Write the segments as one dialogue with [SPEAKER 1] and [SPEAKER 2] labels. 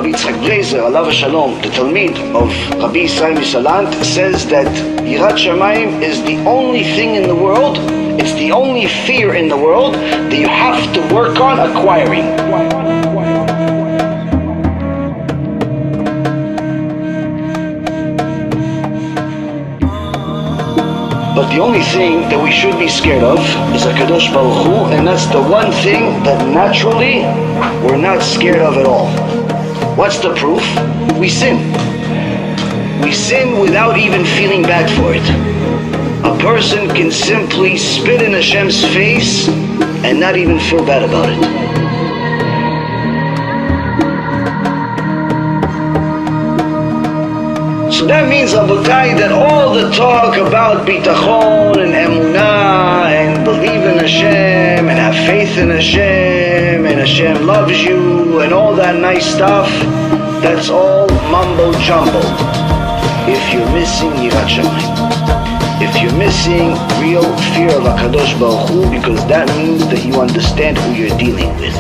[SPEAKER 1] Rabbi Alav Shalom, the Talmid of Rabbi Israel Misalant, says that Yirat Shamayim is the only thing in the world, it's the only fear in the world that you have to work on acquiring. But the only thing that we should be scared of is HaKadosh Baruch Hu, and that's the one thing that naturally we're not scared of at all. What's the proof? We sin. We sin without even feeling bad for it. A person can simply spit in Hashem's face and not even feel bad about it. So that means, Rabotai, that all the talk about bitachon and emunah and believe in Hashem and have faith in Hashem and Hashem loves you and all that nice stuff, that's all mumbo jumbo. If you're missing Yirat Shamayim, if you're missing real fear of HaKadosh Baruch Hu, because that means that you understand who you're dealing with.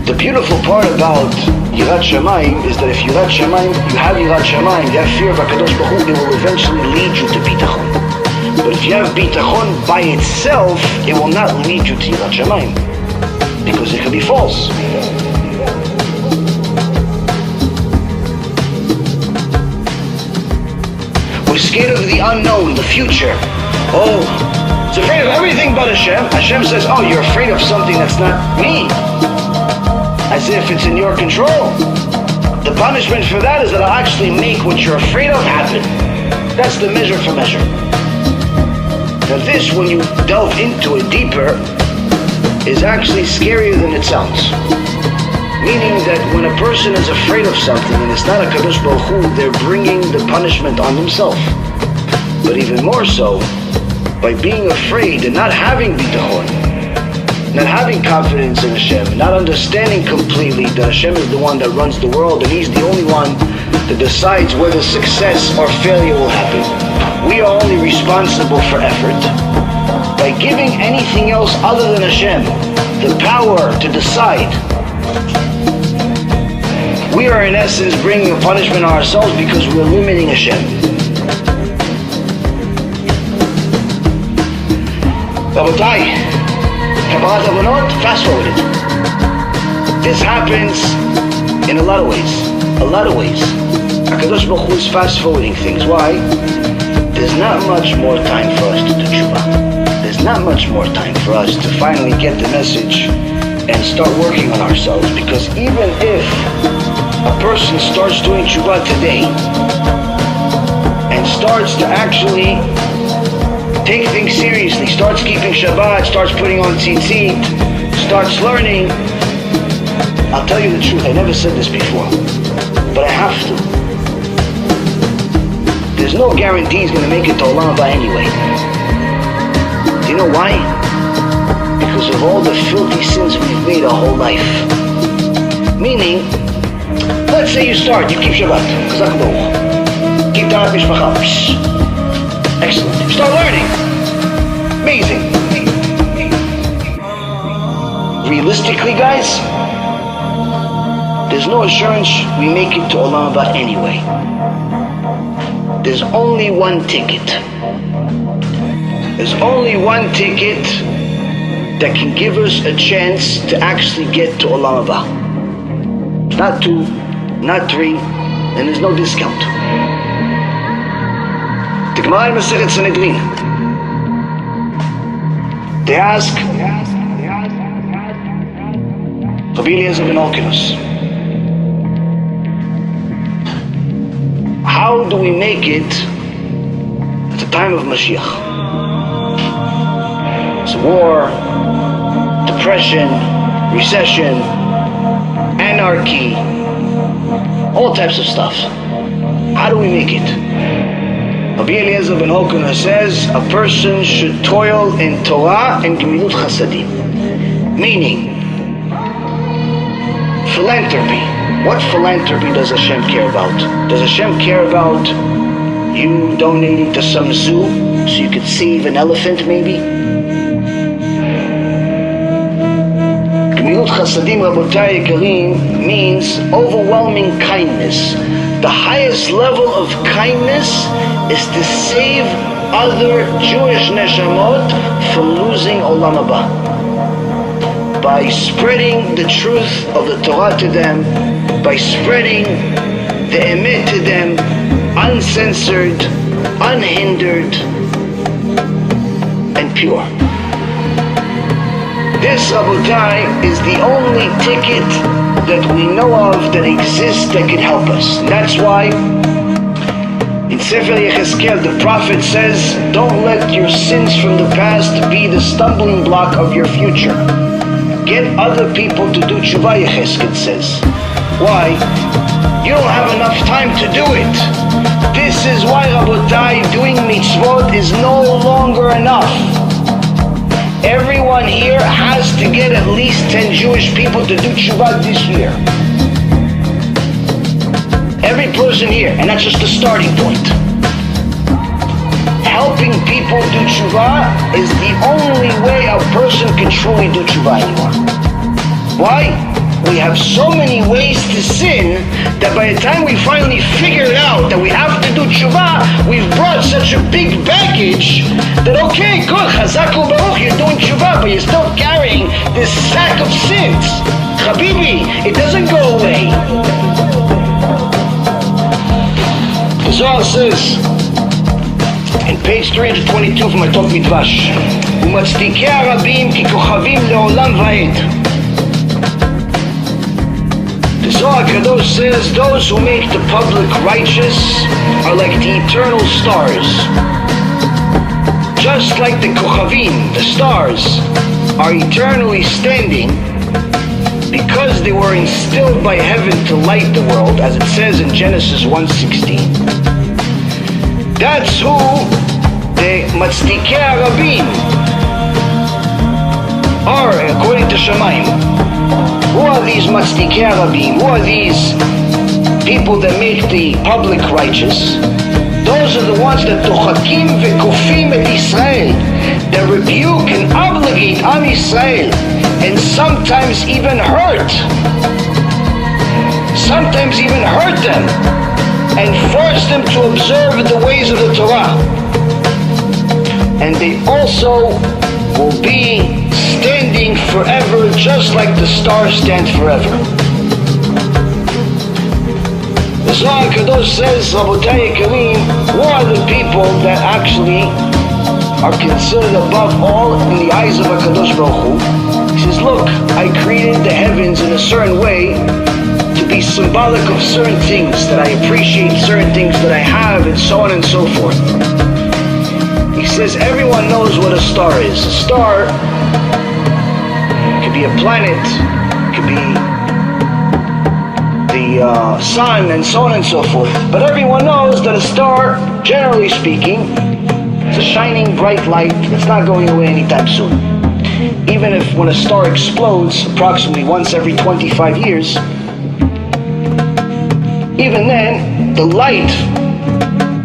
[SPEAKER 1] The beautiful part about Yirat Shamayim is that if you have Yirat Shamayim, you have fear of HaKadosh Baruch Hu, it will eventually lead you to bitachon. But if you have bitachon by itself, it will not lead you to Yirat Shamayim, because it could be false. We're scared of the unknown, the future. Oh, it's afraid of everything but Hashem. Hashem says, oh, you're afraid of something that's not me. As if it's in your control. The punishment for that is that I'll actually make what you're afraid of happen. That's the measure for measure. Now this, when you delve into it deeper, is actually scarier than it sounds. Meaning that when a person is afraid of something and it's not a Kadosh Baruch Hu, they're bringing the punishment on themselves. But even more so, by being afraid and not having bitachon, not having confidence in Hashem, not understanding completely that Hashem is the one that runs the world and He's the only one that decides whether success or failure will happen. We are only responsible for effort. By giving anything else other than Hashem the power to decide, we are in essence bringing a punishment on ourselves because we're limiting Hashem. Rabotai, fast forwarded. This happens in a lot of ways. HaKadosh Baruch Hu is fast forwarding things. Why? There's not much more time for us to do tshuva. There's not much more time for us to finally get the message and start working on ourselves. Because even if a person starts doing tshuva today and starts to actually take things seriously, starts keeping Shabbat, starts putting on tzitzit, starts learning. I'll tell you the truth, I never said this before, but I have to. There's no guarantee he's going to make it to Olam HaBa anyway. Do you know why? Because of all the filthy sins we've made our whole life. Meaning, let's say you keep Shabbat, keep Tarat Mishpacha. Excellent. Start learning. Amazing. Realistically, guys, there's no assurance we make it to Olam HaBa anyway. There's only one ticket. There's only one ticket that can give us a chance to actually get to Olam HaBa. Not 2, not 3, and there's no discount. The Gemara in Masechet Sanhedrin. They ask Rabbi Eliezer ben Orkinos, how do we make it at the time of Mashiach? It's war, depression, recession, anarchy, all types of stuff. How do we make it? Rabbi Eliezer ben Orkinos says a person should toil in Torah and Gemilut Chasadim. Meaning, philanthropy. What philanthropy does Hashem care about? Does Hashem care about you donating to some zoo so you could save an elephant maybe? Gemilut Chasadim Rabotai Ikarim means overwhelming kindness. The highest level of kindness is to save other Jewish neshamot from losing Olam HaBa. By spreading the truth of the Torah to them, by spreading the emet to them, uncensored, unhindered, and pure. This, Rabotai, is the only ticket that we know of that exists that can help us. And that's why in Sefer Yechezkel the prophet says, don't let your sins from the past be the stumbling block of your future. Get other people to do tshuva, Yechezkel says. Why? You don't have enough time to do it. This is why, Rabotai, doing mitzvot is no longer enough. Everyone here has to get at least 10 Jewish people to do tshuva this year. Every person here, and that's just the starting point. Helping people do tshuva is the only way a person can truly do tshuva anymore. Why? We have so many ways to sin that by the time we finally figure out that we have to do tshuva, we've brought such a big baggage that okay, good, chazak u'baruch, you're doing tshuva, but you're still carrying this sack of sins. Habibi, it doesn't go away. The Zohar says, in page 322 from my Top Midvash, ומצדיקי הרבים ככוכבים לעולם ועד. The Zohar Kadosh says those who make the public righteous are like the eternal stars. Just like the Kochavim, the stars, are eternally standing because they were instilled by heaven to light the world, as it says in Genesis 1:16. That's who the Matzdikei Arabim are, according to Shamayim. Who are these Matzdikei Arabim? Who are these people that make the public righteous? Those are the ones that tochakim vekofim et Israel, that rebuke and obligate Am Israel, and sometimes even hurt them, and force them to observe the ways of the Torah. And they also will be standing forever, just like the stars stand forever. The Zohar Kadosh says, Rabotai Karim, who are the people that actually are considered above all in the eyes of HaKadosh Baruch Hu? He says, look, I created the heavens in a certain way to be symbolic of certain things, that I appreciate certain things that I have, and so on and so forth. He says, everyone knows what a star is. A star could be a planet, could be the sun, and so on and so forth. But everyone knows that a star, generally speaking, is a shining bright light that's not going away anytime soon. Even if when a star explodes approximately once every 25 years, even then, the light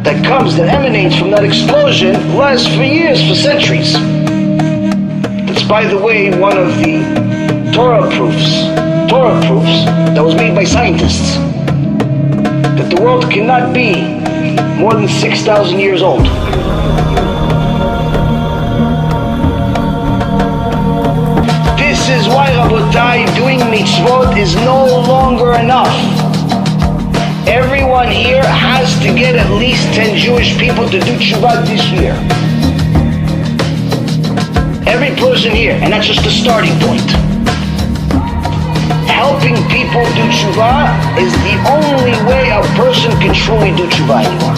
[SPEAKER 1] that comes, that emanates from that explosion, lasts for years, for centuries. That's, by the way, one of the Torah proofs that was made by scientists, that the world cannot be more than 6,000 years old. This is why, Rabotai, doing mitzvot is no longer enough. Everyone here has to get at least 10 Jewish people to do tshuva this year. Every person here, and that's just the starting point. Helping people do tshuva is the only way a person can truly do tshuva anymore.